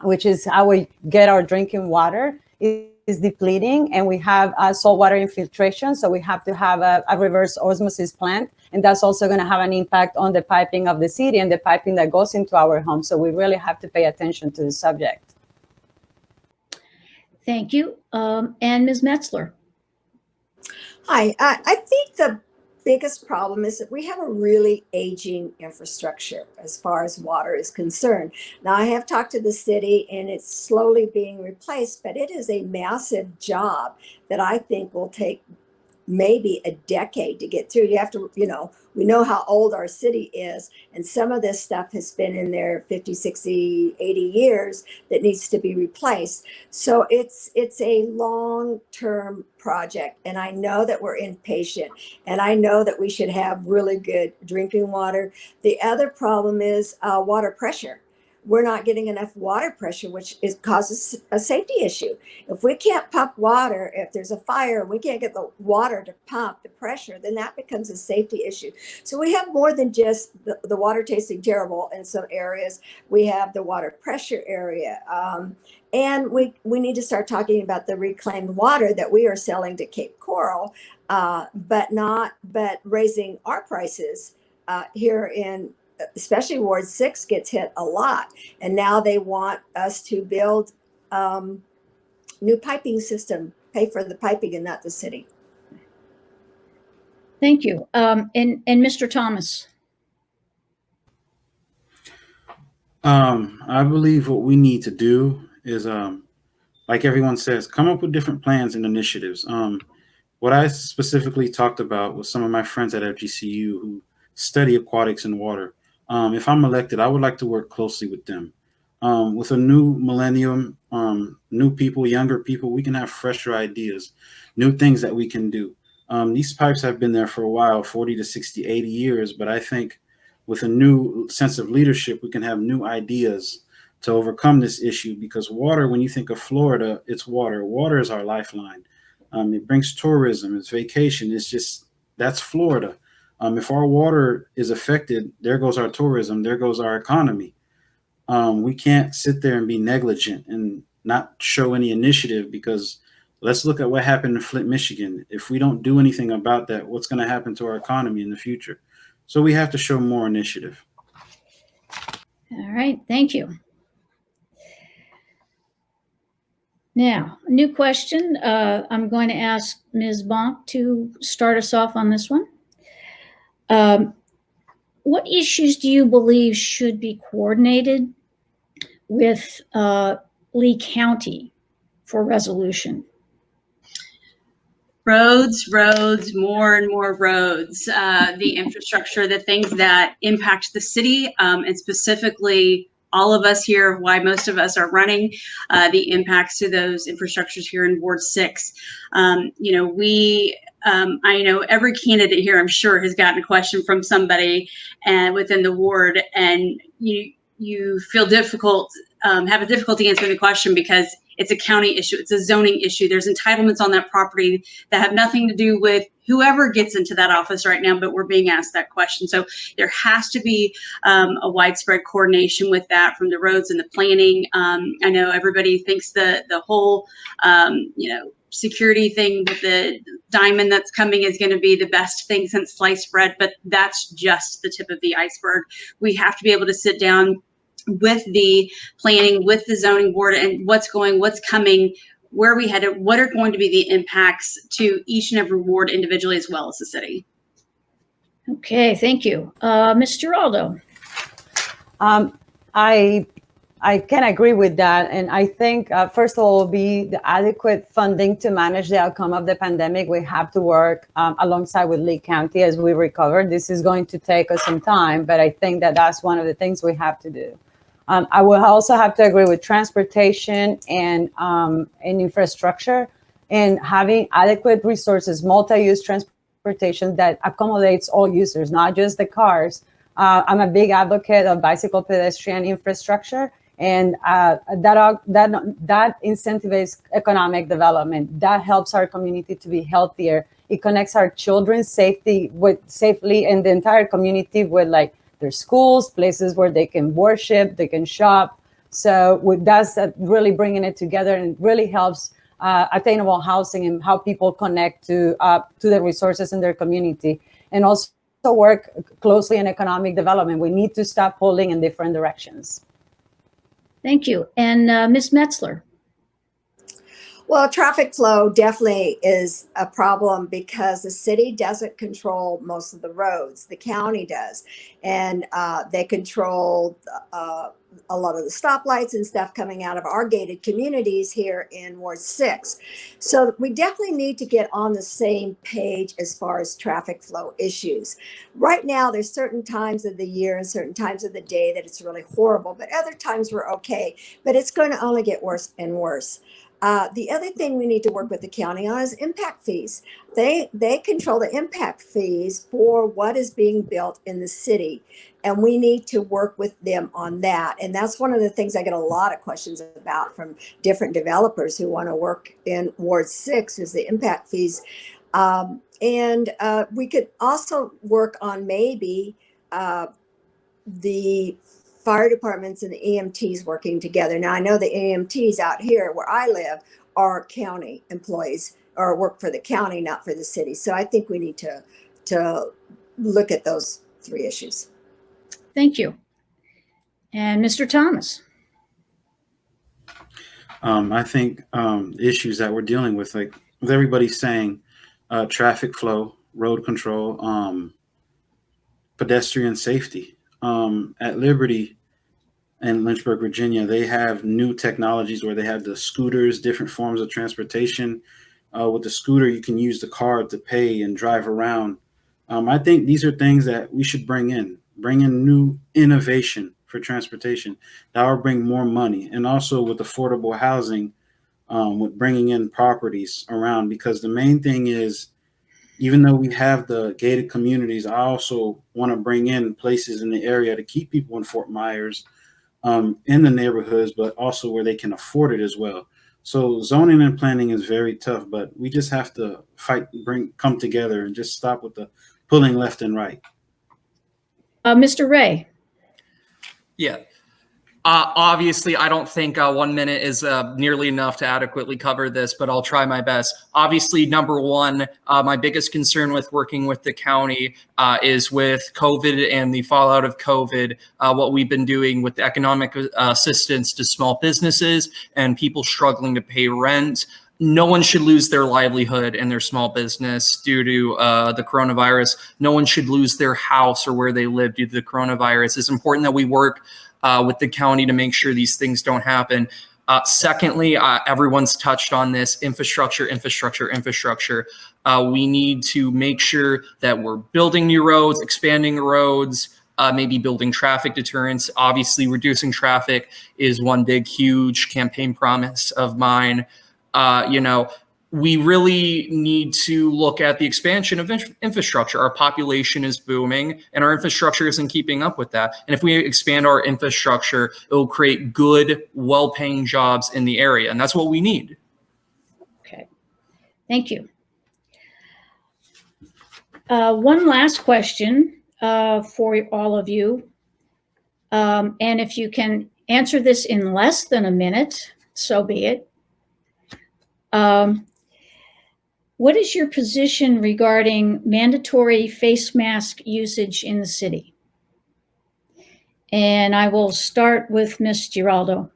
which is how we get our drinking water, is depleting, and we have saltwater infiltration. So we have to have a reverse osmosis plant. And that's also going to have an impact on the piping of the city and the piping that goes into our homes. So we really have to pay attention to the subject. Thank you. And Ms. Metzler? Hi, I think the biggest problem is that we have a really aging infrastructure as far as water is concerned. Now, I have talked to the city, and it's slowly being replaced, but it is a massive job that I think will take maybe a decade to get through. You have to, we know how old our city is, and some of this stuff has been in there 50, 60, 80 years that needs to be replaced. So it's a long-term project, and I know that we're impatient, and I know that we should have really good drinking water. The other problem is water pressure. We're not getting enough water pressure, which causes a safety issue. If we can't pump water, if there's a fire, we can't get the water to pump the pressure, then that becomes a safety issue. So we have more than just the water tasting terrible in some areas. We have the water pressure area. And we need to start talking about the reclaimed water that we are selling to Cape Coral, but raising our prices here in, especially Ward 6 gets hit a lot. And now they want us to build new piping system, pay for the piping and not the city. Thank you. And Mr. Thomas. I believe what we need to do is, like everyone says, come up with different plans and initiatives. What I specifically talked about with some of my friends at FGCU who study aquatics and water. If I'm elected, I would like to work closely with them. With a new millennium, new people, younger people, we can have fresher ideas, new things that we can do. These pipes have been there for a while, 40 to 60, 80 years, but I think with a new sense of leadership, we can have new ideas to overcome this issue, because water, when you think of Florida, it's water. Water is our lifeline. It brings tourism, it's vacation. It's just, that's Florida. If our water is affected, there goes our tourism, there goes our economy. We can't sit there and be negligent and not show any initiative, because let's look at what happened in Flint, Michigan. If we don't do anything about that, what's going to happen to our economy in the future? So we have to show more initiative. All right, thank you. Now, a new question. I'm going to ask Ms. Bonk to start us off on this one. What issues do you believe should be coordinated with Lee County for resolution? Roads, more and more roads, the infrastructure, the things that impact the city, and specifically all of us here, why most of us are running, the impacts to those infrastructures here in Ward 6. I know every candidate here, I'm sure, has gotten a question from somebody within the ward, and you feel difficult, have a difficulty answering the question because it's a county issue. It's a zoning issue. There's entitlements on that property that have nothing to do with whoever gets into that office right now, but we're being asked that question. So there has to be a widespread coordination with that, from the roads and the planning. I know everybody thinks the whole, security thing with the diamond that's coming is going to be the best thing since sliced bread, but that's just the tip of the iceberg. We have to be able to sit down with the planning, with the zoning board, and what's coming, where we headed, what are going to be the impacts to each and every ward individually as well as the city. Okay, thank you. Ms. Giraldo. I can agree with that. And I think, first of all, will be the adequate funding to manage the outcome of the pandemic. We have to work alongside with Lee County as we recover. This is going to take us some time, but I think that that's one of the things we have to do. I will also have to agree with transportation and infrastructure, and having adequate resources, multi-use transportation that accommodates all users, not just the cars. I'm a big advocate of bicycle pedestrian infrastructure, and that incentivizes economic development. That helps our community to be healthier. It connects our children safely in the entire community with their schools, places where they can worship, they can shop. So that's really bringing it together, and it really helps attainable housing and how people connect to the resources in their community, and also work closely in economic development. We need to stop pulling in different directions. Thank you. And Ms. Metzler. Well, traffic flow definitely is a problem because the city doesn't control most of the roads. The county does. And they control a lot of the stoplights and stuff coming out of our gated communities here in Ward 6. So we definitely need to get on the same page as far as traffic flow issues. Right now, there's certain times of the year and certain times of the day that it's really horrible, but other times we're okay. But it's going to only get worse and worse. The other thing we need to work with the county on is impact fees. They control the impact fees for what is being built in the city, and we need to work with them on that. And that's one of the things I get a lot of questions about from different developers who want to work in Ward 6 is the impact fees. And we could also work on maybe the fire departments and the EMTs working together. Now, I know the EMTs out here where I live are county employees or work for the county, not for the city. So I think we need to look at those three issues. Thank you. And Mr. Thomas. I think issues that we're dealing with, like with everybody saying, traffic flow, road control, pedestrian safety. At Liberty in Lynchburg, Virginia, they have new technologies where they have the scooters, different forms of transportation. With the scooter, you can use the card to pay and drive around. I think these are things that we should bring in new innovation for transportation that will bring more money. And also with affordable housing, with bringing in properties around, because the main thing is, even though we have the gated communities, I also want to bring in places in the area to keep people in Fort Myers, in the neighborhoods, but also where they can afford it as well. So zoning and planning is very tough, but we just have to come together and just stop with the pulling left and right. Mr. Ray. Yeah. Obviously, I don't think 1 minute is nearly enough to adequately cover this, but I'll try my best. Obviously, number one, my biggest concern with working with the county is with COVID and the fallout of COVID, what we've been doing with the economic assistance to small businesses and people struggling to pay rent. No one should lose their livelihood and their small business due to the coronavirus. No one should lose their house or where they live due to the coronavirus. It's important that we work with the county to make sure these things don't happen. Secondly, everyone's touched on this, infrastructure. We need to make sure that we're building new roads, expanding roads, maybe building traffic deterrence. Obviously, reducing traffic is one big, huge campaign promise of mine. We really need to look at the expansion of infrastructure. Our population is booming and our infrastructure isn't keeping up with that. And if we expand our infrastructure, it will create good, well-paying jobs in the area. And that's what we need. Okay, thank you. One last question for all of you. And if you can answer this in less than a minute, so be it. What is your position regarding mandatory face mask usage in the city? And I will start with Ms. Giraldo.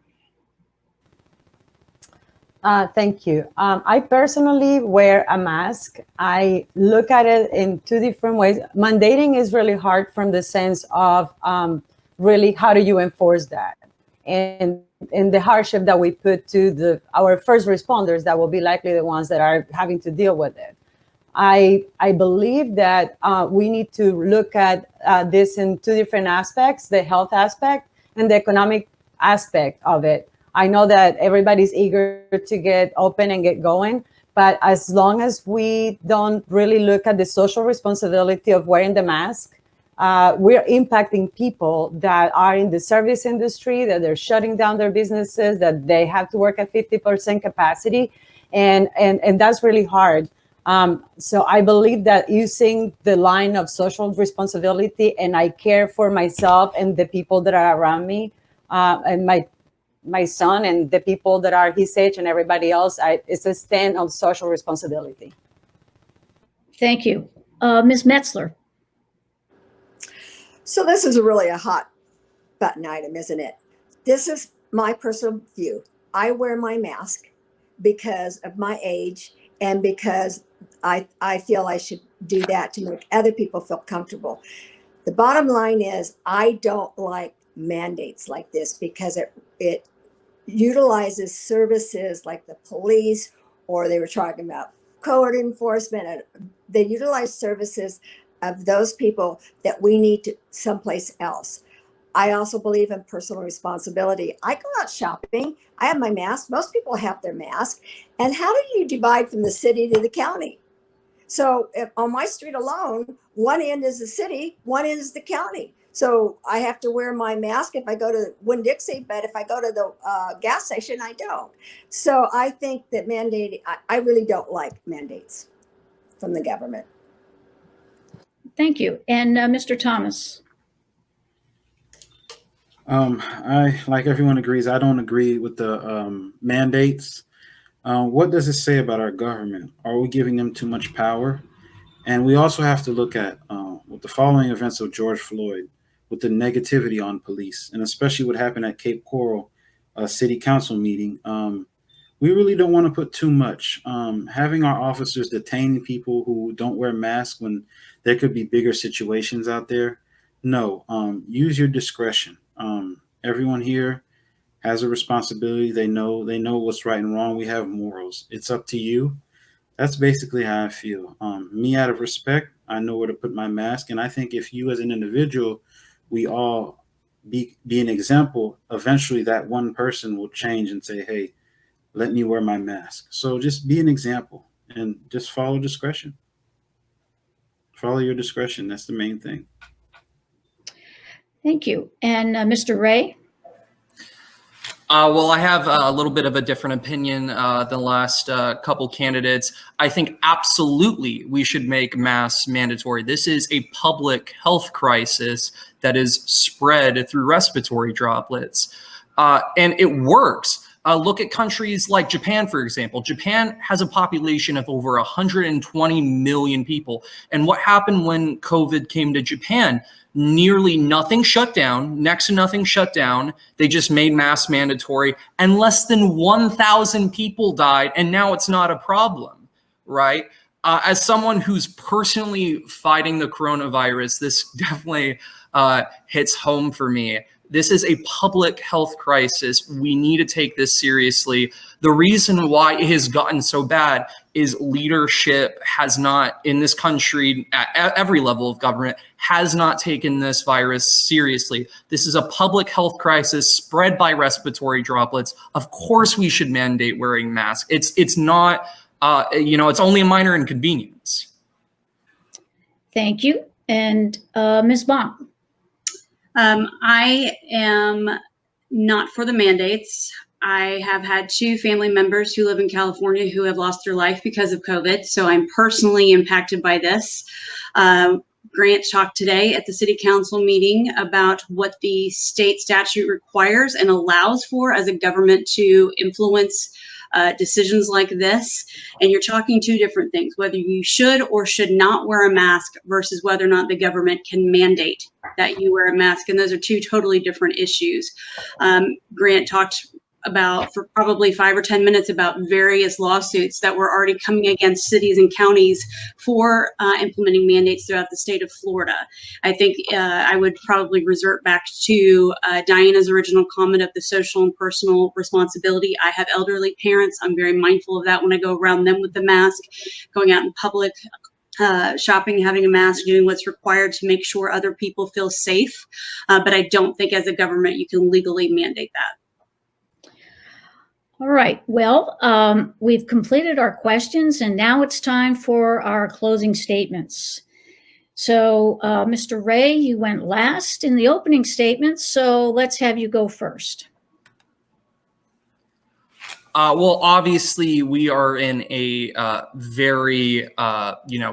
Thank you. I personally wear a mask. I look at it in two different ways. Mandating is really hard from the sense of really how do you enforce that? And the hardship that we put to our first responders that will be likely the ones that are having to deal with it. I believe that we need to look at this in two different aspects, the health aspect and the economic aspect of it. I know that everybody's eager to get open and get going, but as long as we don't really look at the social responsibility of wearing the mask, we're impacting people that are in the service industry, that they're shutting down their businesses, that they have to work at 50% capacity. And that's really hard. So I believe that using the line of social responsibility and I care for myself and the people that are around me, and my son and the people that are his age and everybody else, it's a stand on social responsibility. Thank you. Ms. Metzler. So this is really a hot button item, isn't it? This is my personal view. I wear my mask because of my age and because I feel I should do that to make other people feel comfortable. The bottom line is I don't like mandates like this because it utilizes services like the police, or they were talking about code enforcement, and they utilize services of those people that we need to someplace else. I also believe in personal responsibility. I go out shopping. I have my mask. Most people have their mask. And how do you divide from the city to the county? So if on my street alone, one end is the city, one end is the county. So I have to wear my mask if I go to Winn-Dixie, but if I go to the gas station, I don't. So I think that I really don't like mandates from the government. Thank you. And Mr. Thomas. I, like everyone agrees, I don't agree with the mandates. What does it say about our government? Are we giving them too much power? And we also have to look at with the following events of George Floyd, with the negativity on police, and especially what happened at Cape Coral City Council meeting. We really don't want to put too much. Having our officers detaining people who don't wear masks when there could be bigger situations out there. No, use your discretion. Everyone here has a responsibility. They know what's right and wrong. We have morals. It's up to you. That's basically how I feel. Me, out of respect, I know where to put my mask. And I think if you as an individual, we all be an example, eventually that one person will change and say, hey, let me wear my mask. So just be an example and just follow discretion. Follow your discretion. That's the main thing. Thank you. And Mr. Ray? Well, I have a little bit of a different opinion than the last couple candidates. I think absolutely we should make masks mandatory. This is a public health crisis that is spread through respiratory droplets. And it works. Look at countries like Japan, for example. Japan has a population of over 120 million people. And what happened when COVID came to Japan? Nearly nothing shut down, next to nothing shut down. They just made masks mandatory, and less than 1,000 people died, and now it's not a problem, right? As someone who's personally fighting the coronavirus, this definitely hits home for me. This is a public health crisis. We need to take this seriously. The reason why it has gotten so bad is leadership has not, in this country, at every level of government, has not taken this virus seriously. This is a public health crisis spread by respiratory droplets. Of course, we should mandate wearing masks. It's not, it's only a minor inconvenience. Thank you. And Ms. Baum? I am not for the mandates. I have had 2 family members who live in California who have lost their life because of COVID. So I'm personally impacted by this. Grant talked today at the city council meeting about what the state statute requires and allows for as a government to influence decisions like this. And you're talking 2 different things, whether you should or should not wear a mask versus whether or not the government can mandate that you wear a mask. And those are 2 totally different issues. Grant talked about for probably 5 or 10 minutes about various lawsuits that were already coming against cities and counties for implementing mandates throughout the state of Florida. I think I would probably revert back to Diana's original comment of the social and personal responsibility. I have elderly parents. I'm very mindful of that when I go around them with the mask, going out in public, shopping, having a mask, doing what's required to make sure other people feel safe. But I don't think as a government you can legally mandate that. All right. Well, we've completed our questions, and now it's time for our closing statements. So, Mr. Ray, you went last in the opening statements, so let's have you go first. Well, obviously, we are in a very,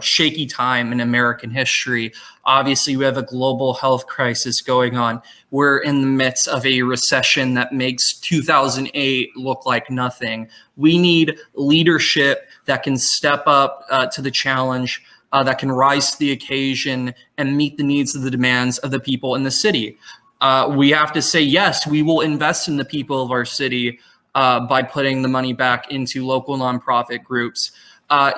shaky time in American history. Obviously, we have a global health crisis going on. We're in the midst of a recession that makes 2008 look like nothing. We need leadership that can step up to the challenge, that can rise to the occasion and meet the needs of the demands of the people in the city. We have to say, yes, we will invest in the people of our city by putting the money back into local nonprofit groups.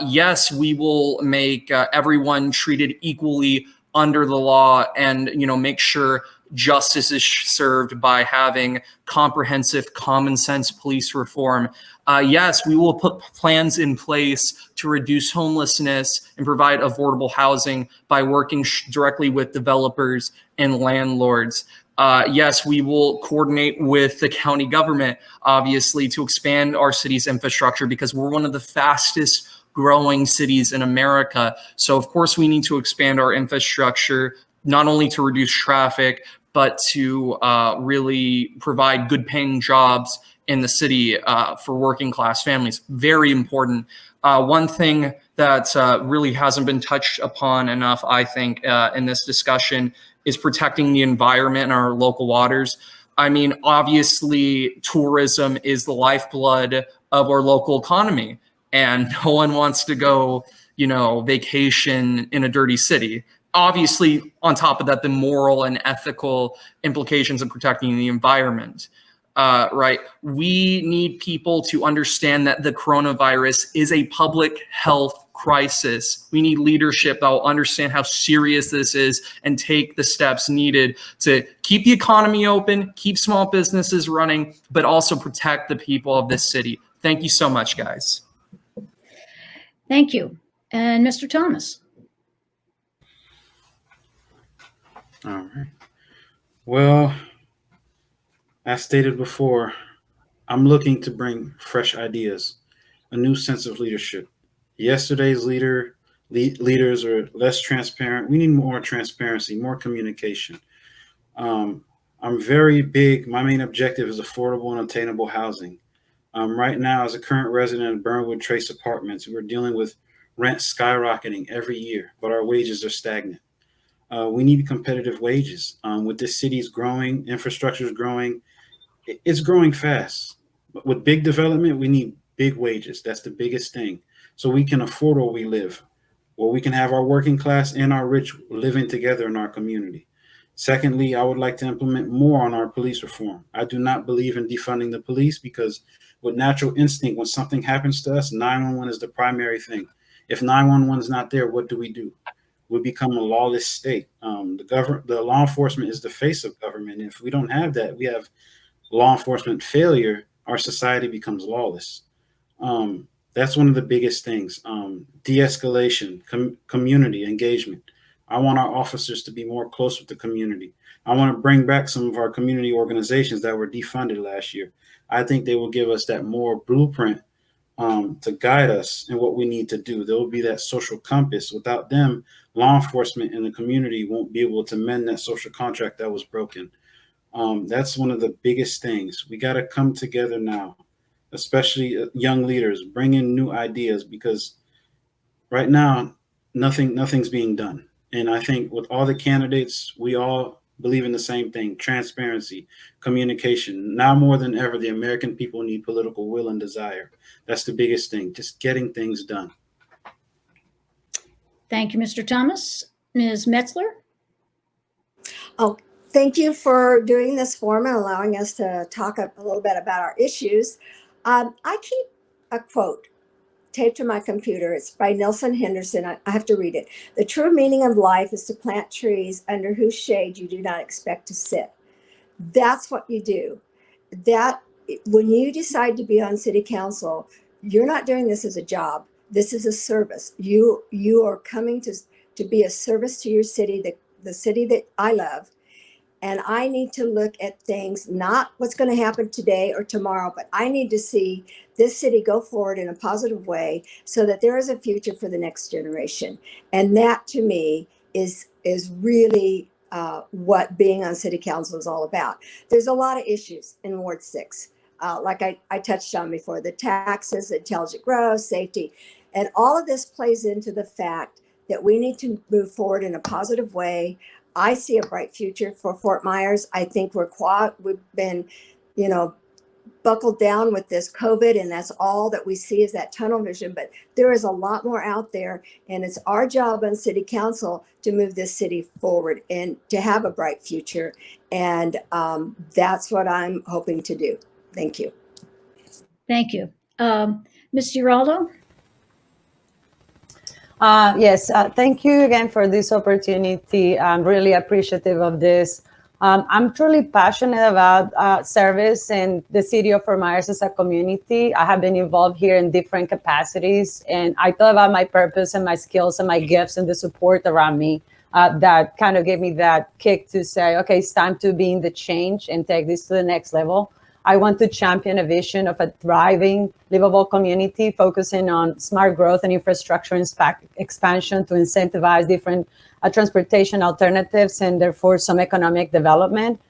Yes, we will make everyone treated equally under the law and, make sure justice is served by having comprehensive, common sense police reform. Yes, we will put plans in place to reduce homelessness and provide affordable housing by working directly with developers and landlords. Yes, we will coordinate with the county government, obviously, to expand our city's infrastructure because we're one of the fastest growing cities in America. So, of course, we need to expand our infrastructure, not only to reduce traffic, but to really provide good paying jobs in the city for working class families. Very important. One thing that really hasn't been touched upon enough, I think, in this discussion is protecting the environment in our local waters. I mean, obviously, tourism is the lifeblood of our local economy, and no one wants to go, vacation in a dirty city. Obviously, on top of that, the moral and ethical implications of protecting the environment. Right? We need people to understand that the coronavirus is a public health crisis. We need leadership that will understand how serious this is and take the steps needed to keep the economy open, keep small businesses running, but also protect the people of this city. Thank you so much, guys. Thank you. And Mr. Thomas. All right. Well, as stated before, I'm looking to bring fresh ideas, a new sense of leadership. Yesterday's leaders are less transparent. We need more transparency, more communication. I'm very big. My main objective is affordable and attainable housing. Right now, as a current resident of Burnwood Trace Apartments, we're dealing with rent skyrocketing every year, but our wages are stagnant. We need competitive wages. With this city's growing, infrastructure is growing. It's growing fast. But with big development, we need big wages. That's the biggest thing. So we can afford where we live, where we can have our working class and our rich living together in our community. Secondly, I would like to implement more on our police reform. I do not believe in defunding the police because with natural instinct, when something happens to us, 911 is the primary thing. If 911 is not there, what do? We become a lawless state. The law enforcement is the face of government. If we don't have that, we have law enforcement failure, our society becomes lawless. That's one of the biggest things. De-escalation, community engagement. I want our officers to be more close with the community. I want to bring back some of our community organizations that were defunded last year. I think they will give us that more blueprint to guide us in what we need to do. There will be that social compass. Without them, law enforcement and the community won't be able to mend that social contract that was broken. That's one of the biggest things. We got to come together now, especially young leaders, bring in new ideas, because right now nothing's being done. And I think with all the candidates, we all believe in the same thing: transparency, communication. Now more than ever, the American people need political will and desire. That's the biggest thing, just getting things done. Thank you, Mr. Thomas. Ms. Metzler? Oh, thank you for doing this forum and allowing us to talk a little bit about our issues. I keep a quote taped to my computer. It's by Nelson Henderson. I have to read it. "The true meaning of life is to plant trees under whose shade you do not expect to sit." That's what you do. When you decide to be on city council, you're not doing this as a job. This is a service. You are coming to be a service to your city, the city that I love. And I need to look at things, not what's going to happen today or tomorrow, but I need to see this city go forward in a positive way so that there is a future for the next generation. And that, to me, is really what being on city council is all about. There's a lot of issues in Ward 6, like I touched on before: the taxes, intelligent growth, safety, and all of this plays into the fact that we need to move forward in a positive way. I see a bright future for Fort Myers. I think we've been, buckled down with this COVID, and that's all that we see is that tunnel vision. But there is a lot more out there, and it's our job on city council to move this city forward and to have a bright future. And that's what I'm hoping to do. Thank you. Thank you. Ms. Giraldo? Yes, thank you again for this opportunity. I'm really appreciative of this I'm truly passionate about service in the city of Fort Myers as a community. I have been involved here in different capacities, and I thought about my purpose and my skills and my gifts and the support around me that kind of gave me that kick to say, okay, it's time to be in the change and take this to the next level. I want to champion a vision of a thriving, livable community focusing on smart growth and infrastructure expansion to incentivize different transportation alternatives and therefore some economic development.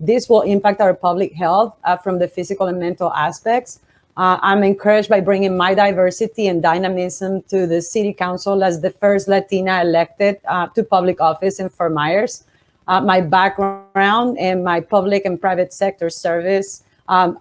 This will impact our public health from the physical and mental aspects. I'm encouraged by bringing my diversity and dynamism to the city council as the first Latina elected to public office in Fort Myers. My background in my public and private sector service and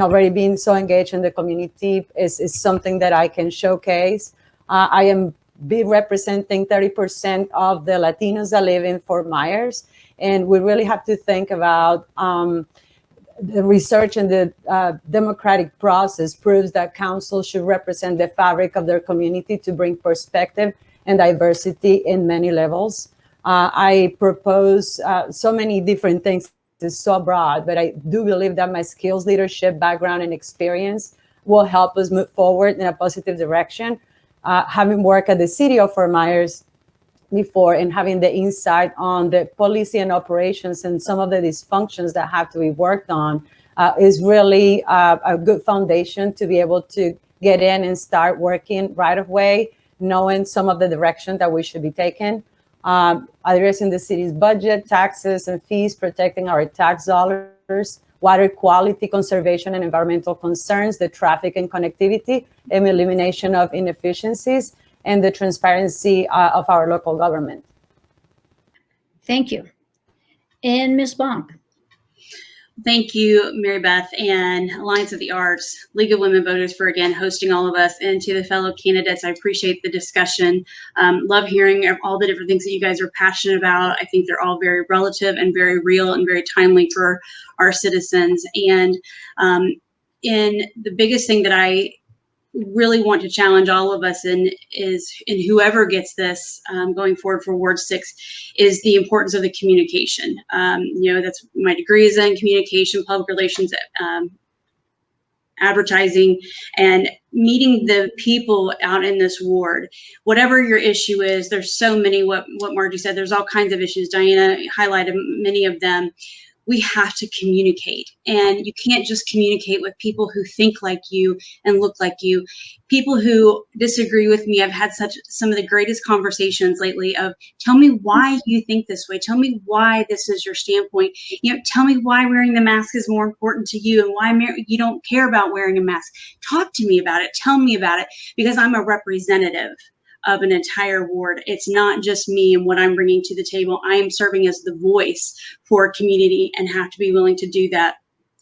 already being so engaged in the community is something that I can showcase. I am representing 30% of the Latinos that live in Fort Myers, and we really have to think about the research and the democratic process proves that council should represent the fabric of their community to bring perspective and diversity in many levels. I propose so many different things. It's so broad, but I do believe that my skills, leadership, background, and experience will help us move forward in a positive direction. Having worked at the city of Fort Myers before and having the insight on the policy and operations and some of the dysfunctions that have to be worked on is really a good foundation to be able to get in and start working right away, knowing some of the direction that we should be taking. Addressing the city's budget, taxes, and fees, protecting our tax dollars, water quality, conservation, and environmental concerns, the traffic and connectivity, and elimination of inefficiencies, and the transparency of our local government. Thank you. And Ms. Bonk. Thank you, Mary Beth, and Alliance of the Arts, League of Women Voters for, again, hosting all of us, and to the fellow candidates. I appreciate the discussion. Love hearing all the different things that you guys are passionate about. I think they're all very relative and very real and very timely for our citizens. And in the biggest thing that I really want to challenge all of us in whoever gets this going forward for Ward 6 is the importance of the communication. That's my degree is in communication, public relations, advertising, and meeting the people out in this ward. Whatever your issue is, there's so many, what Margie said, there's all kinds of issues. Diana highlighted many of them. We have to communicate, and you can't just communicate with people who think like you and look like you. People who disagree with me, I've had some of the greatest conversations lately of, tell me why you think this way. Tell me why this is your standpoint. Tell me why wearing the mask is more important to you and why you don't care about wearing a mask. Talk to me about it. Tell me about it, because I'm a representative of an entire ward. It's not just me and what I'm bringing to the table. I am serving as the voice for a community and have to be willing to do that.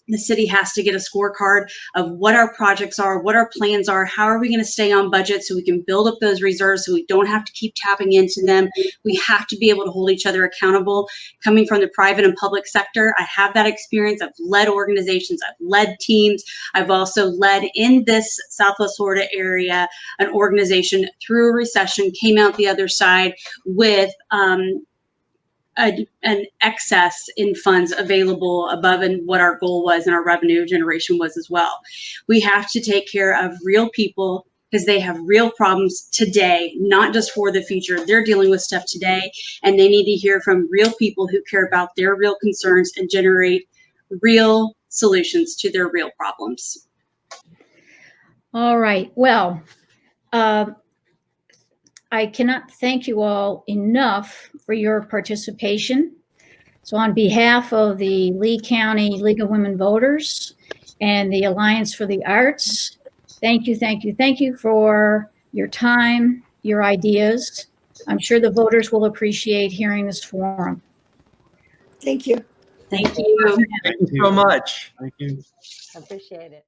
The city has to get a scorecard of what our projects are, what our plans are, how are we going to stay on budget so we can build up those reserves so we don't have to keep tapping into them. We have to be able to hold each other accountable. Coming from the private and public sector, I have that experience. I've led organizations, I've led teams. I've also led in this Southwest Florida area an organization through a recession, came out the other side with an excess in funds available above and what our goal was and our revenue generation was as well. We have to take care of real people because they have real problems today, not just for the future. They're dealing with stuff today, and they need to hear from real people who care about their real concerns and generate real solutions to their real problems. All right. Well, I cannot thank you all enough for your participation. So on behalf of the Lee County League of Women Voters and the Alliance for the Arts, thank you for your time, your ideas. I'm sure the voters will appreciate hearing this forum. Thank you. Thank you. Thank you so much. Thank you. Appreciate it.